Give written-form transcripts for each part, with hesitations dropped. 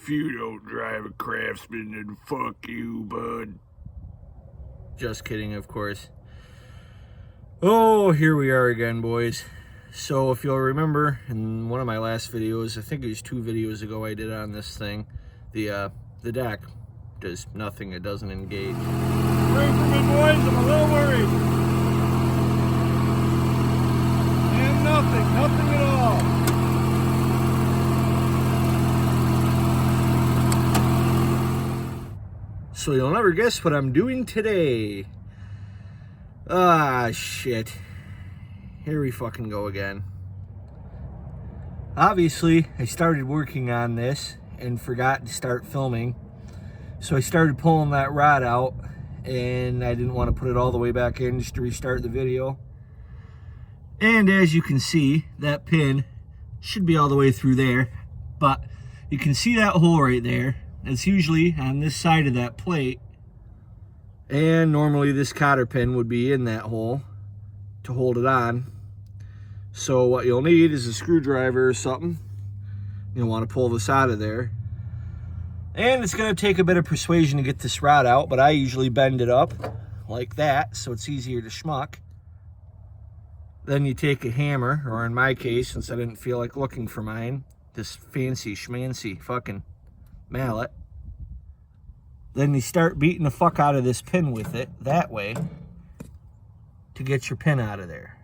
If you don't drive a Craftsman, then fuck you, bud. Just kidding, of course. Oh, here we are again, boys. So if you'll remember in one of my last videos, I think it was 2 videos ago I did on this thing, the deck does nothing, it doesn't engage. Pray for me, boys, I'm a little worried. And nothing at all. So you'll never guess what I'm doing today. Ah, shit. Here we fucking go again. Obviously, I started working on this and forgot to start filming. So I started pulling that rod out and I didn't want to put it all the way back in just to restart the video. And as you can see, that pin should be all the way through there. But you can see that hole right there. It's usually on this side of that plate. And normally this cotter pin would be in that hole to hold it on. So what you'll need is a screwdriver or something. You'll want to pull this out of there. And it's going to take a bit of persuasion to get this rod out, but I usually bend it up like that so it's easier to schmuck. Then you take a hammer, or in my case, since I didn't feel like looking for mine, this fancy schmancy fucking mallet. Then you start beating the fuck out of this pin with it that way to get your pin out of there.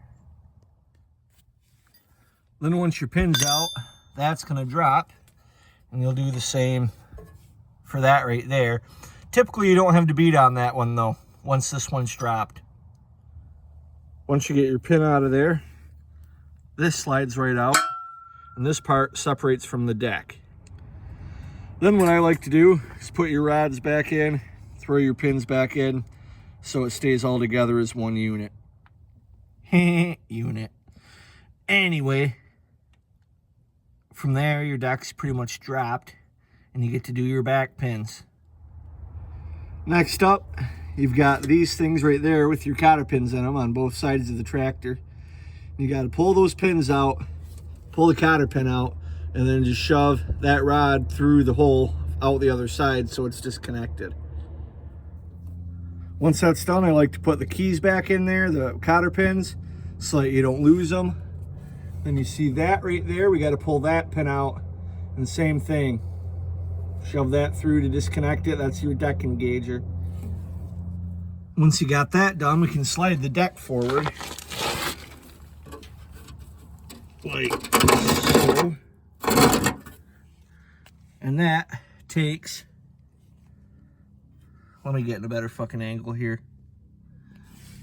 Then once your pin's out, that's gonna drop, and you'll do the same for that right there. Typically you don't have to beat on that one though, once this one's dropped. Once you get your pin out of there, this slides right out, and this part separates from the deck. Then what I like to do is put your rods back in, throw your pins back in, so it stays all together as one unit. Unit. Anyway, from there your deck's pretty much dropped, and you get to do your back pins. Next up, you've got these things right there with your cotter pins in them on both sides of the tractor. You got to pull those pins out, pull the cotter pin out, and then just shove that rod through the hole out the other side so it's disconnected. Once that's done, I like to put the keys back in there, the cotter pins, so that you don't lose them. Then you see that right there, we got to pull that pin out, and same thing. Shove that through to disconnect it, that's your deck engager. Once you got that done, we can slide the deck forward. Like so. And that takes, let me get in a better fucking angle here.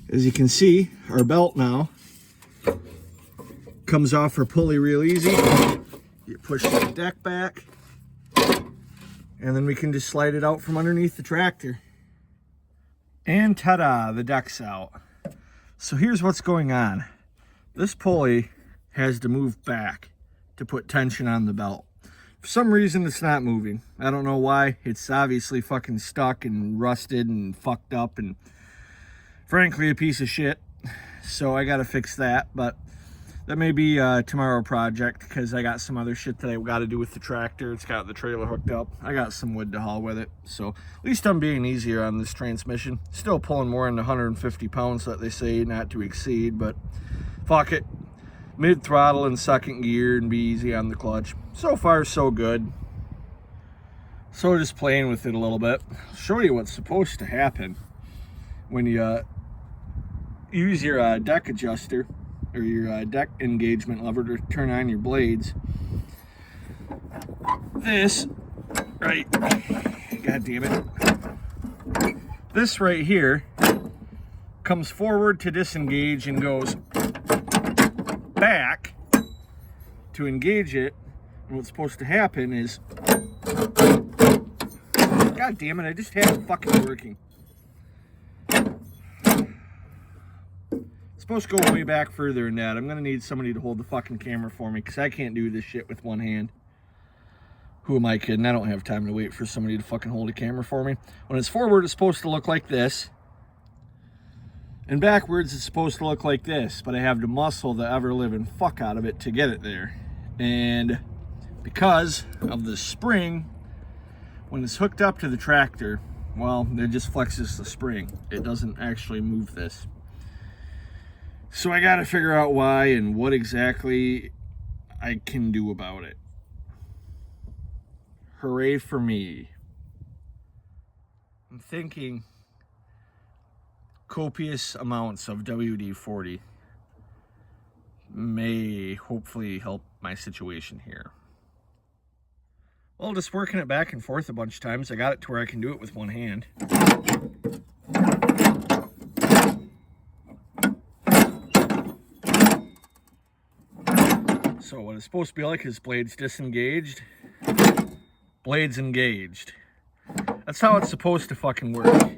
As you can see, our belt now comes off our pulley real easy. You push the deck back, and then we can just slide it out from underneath the tractor. And ta-da, the deck's out. So here's what's going on. This pulley has to move back to put tension on the belt. For some reason, it's not moving. I don't know why. It's obviously fucking stuck and rusted and fucked up and frankly a piece of shit. So I gotta fix that, but that may be a tomorrow project because I got some other shit that I gotta do with the tractor. It's got the trailer hooked up. I got some wood to haul with it. So at least I'm being easier on this transmission. Still pulling more than 150 pounds that they say not to exceed, but fuck it. Mid throttle and second gear and be easy on the clutch. So far so good. So just playing with it a little bit. I'll show you what's supposed to happen when you use your deck adjuster or your deck engagement lever to turn on your blades. This right, god damn it, this right here comes forward to disengage and goes back to engage it. And what's supposed to happen is, god damn it, I just had it fucking working. It's supposed to go way back further than that. I'm gonna need somebody to hold the fucking camera for me because I can't do this shit with one hand. Who am I kidding? I don't have time to wait for somebody to fucking hold a camera for me. When it's forward, it's supposed to look like this. And backwards, it's supposed to look like this, but I have to muscle the ever-living fuck out of it to get it there. And because of the spring When it's hooked up to the tractor, well, it just flexes the spring. It doesn't actually move this. So I gotta figure out why and what exactly I can do about it. Hooray for me. I'm thinking copious amounts of WD-40 may hopefully help my situation here. Well, just working it back and forth a bunch of times, I got it to where I can do it with one hand. So what it's supposed to be like is blades disengaged, blades engaged. That's how it's supposed to fucking work.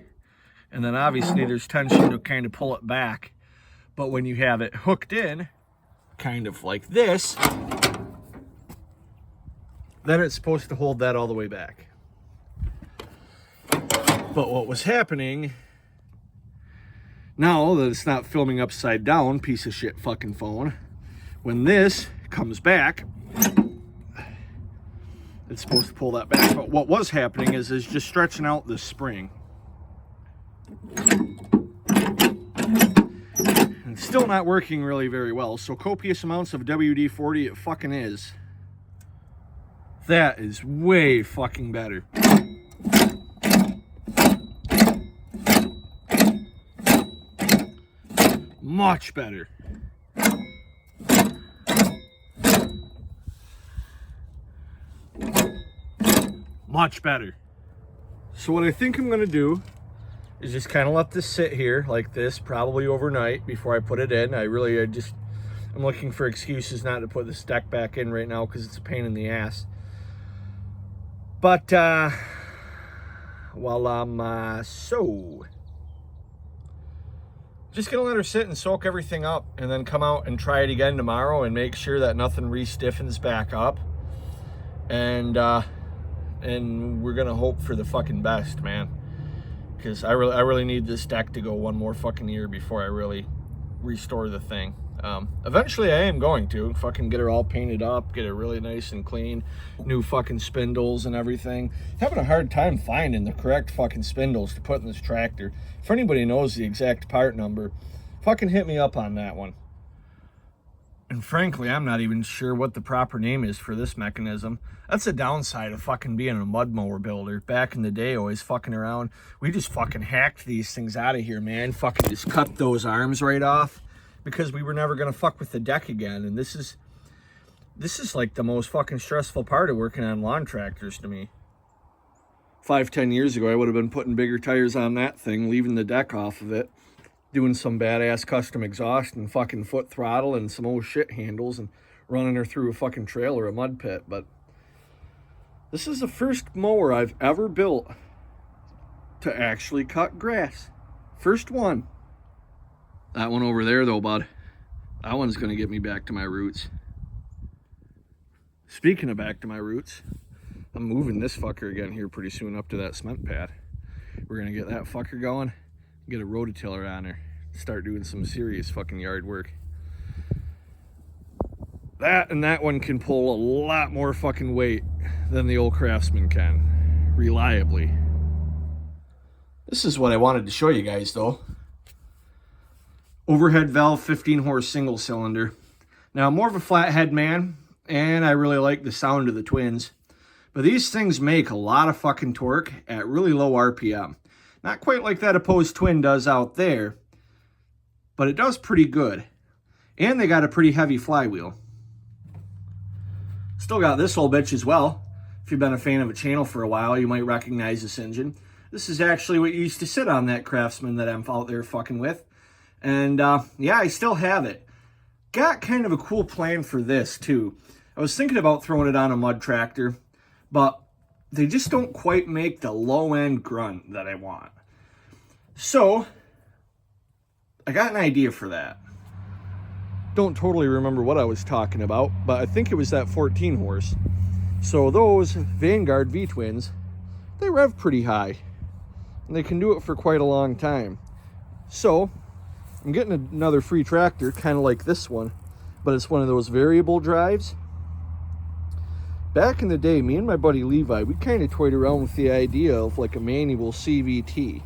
And then obviously there's tension to kind of pull it back. But when you have it hooked in, kind of like this, then it's supposed to hold that all the way back. But what was happening, now that it's not filming upside down, piece of shit fucking phone, when this comes back, it's supposed to pull that back. But what was happening is just stretching out the spring. And it's still not working really very well. So copious amounts of WD-40 it fucking is. That is way fucking better. Much better. Much better. So what I think I'm gonna do is just kind of let this sit here like this, probably overnight before I put it in. I'm looking for excuses not to put this deck back in right now because it's a pain in the ass. But while I'm just gonna let her sit and soak everything up and then come out and try it again tomorrow and make sure that nothing re-stiffens back up. And we're gonna hope for the fucking best, man. Because I really need this deck to go one more fucking year before I really restore the thing. Eventually I am going to fucking get her all painted up, get it really nice and clean, new fucking spindles and everything. Having a hard time finding the correct fucking spindles to put in this tractor. If anybody knows the exact part number, fucking hit me up on that one. And frankly, I'm not even sure what the proper name is for this mechanism. That's the downside of fucking being a mud mower builder. Back in the day, always fucking around, we just fucking hacked these things out of here, man. Fucking just cut those arms right off because we were never gonna fuck with the deck again. And this is like the most fucking stressful part of working on lawn tractors to me. 5-10 years ago, I would have been putting bigger tires on that thing, leaving the deck off of it, doing some badass custom exhaust and fucking foot throttle and some old shit handles and running her through a fucking trail or a mud pit. But this is the first mower I've ever built to actually cut grass. First one. That one over there though, bud, that one's gonna get me back to my roots. Speaking of back to my roots, I'm moving this fucker again here pretty soon up to that cement pad. We're gonna get that fucker going, get a rototiller on her, start doing some serious fucking yard work. That and that one can pull a lot more fucking weight than the old Craftsman can, reliably. This is what I wanted to show you guys though. Overhead valve 15 horse single cylinder. Now I'm more of a flathead man and I really like the sound of the twins, but these things make a lot of fucking torque at really low RPM. Not quite like that opposed twin does out there, but it does pretty good. And they got a pretty heavy flywheel. Still got this old bitch as well. If you've been a fan of a channel for a while, you might recognize this engine. This is actually what used to sit on that Craftsman that I'm out there fucking with. And yeah, I still have it. Got kind of a cool plan for this too. I was thinking about throwing it on a mud tractor, but they just don't quite make the low end grunt that I want. So I got an idea for that. Don't totally remember what I was talking about, but I think it was that 14 horse. So those Vanguard V-twins, they rev pretty high and they can do it for quite a long time. So I'm getting another free tractor, kind of like this one, but it's one of those variable drives. back in the day, me and my buddy Levi, we kind of toyed around with the idea of like a manual CVT.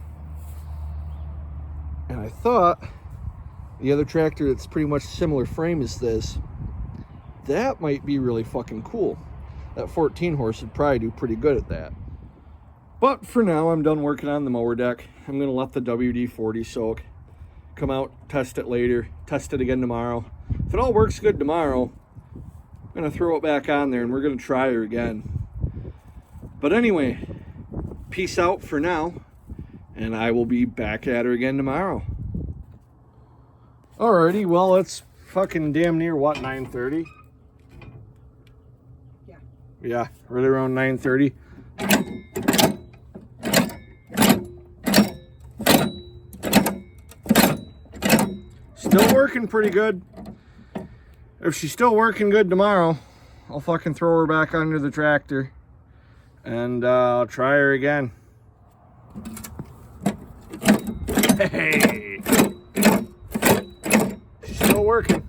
And I thought the other tractor that's pretty much similar frame as this, that might be really fucking cool. That 14 horse would probably do pretty good at that. But for now, I'm done working on the mower deck. I'm gonna let the WD-40 soak. Come out, test it later, test it again tomorrow. If it all works good tomorrow, I'm gonna throw it back on there and we're gonna try her again. But anyway, peace out for now, and I will be back at her again tomorrow. Alrighty, well, it's fucking damn near, what, 9:30? Yeah, right around 9:30. Still working pretty good. If she's still working good tomorrow, I'll fucking throw her back under the tractor and I'll try her again. Hey, she's still working.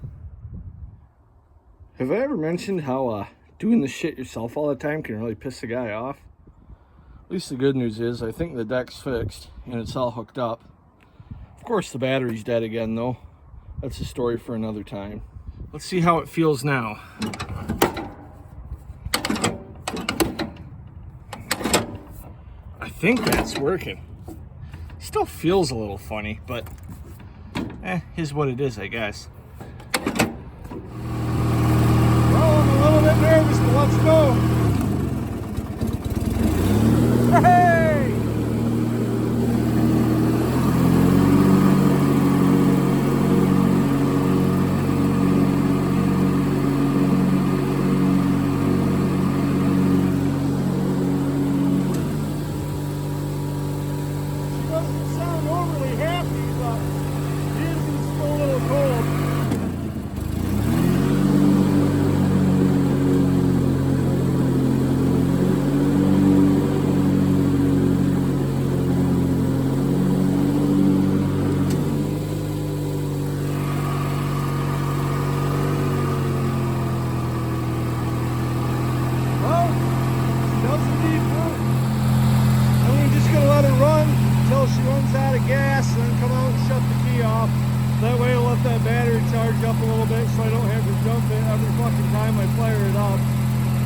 Have I ever mentioned how doing this shit yourself all the time can really piss the guy off? At least the good news is I think the deck's fixed and it's all hooked up. Of course the battery's dead again though. That's a story for another time. Let's see how it feels now. I think that's working. Still feels a little funny, but is what it is, I guess. Well, I'm a little bit nervous, but let's go. Hey! She runs out of gas and then come out and shut the key off. That way I'll let that battery charge up a little bit so I don't have to jump it every fucking time I fire it up.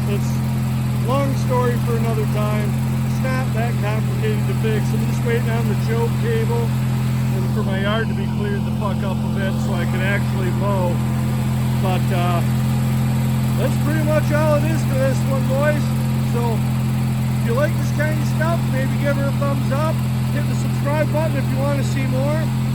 It's a long story for another time. It's not that complicated to fix. I'm just waiting on the choke cable and for my yard to be cleared the fuck up a bit so I can actually mow. But that's pretty much all it is for this one, boys. So if you like this kind of stuff, maybe give her a thumbs up. Hit the subscribe button if you want to see more.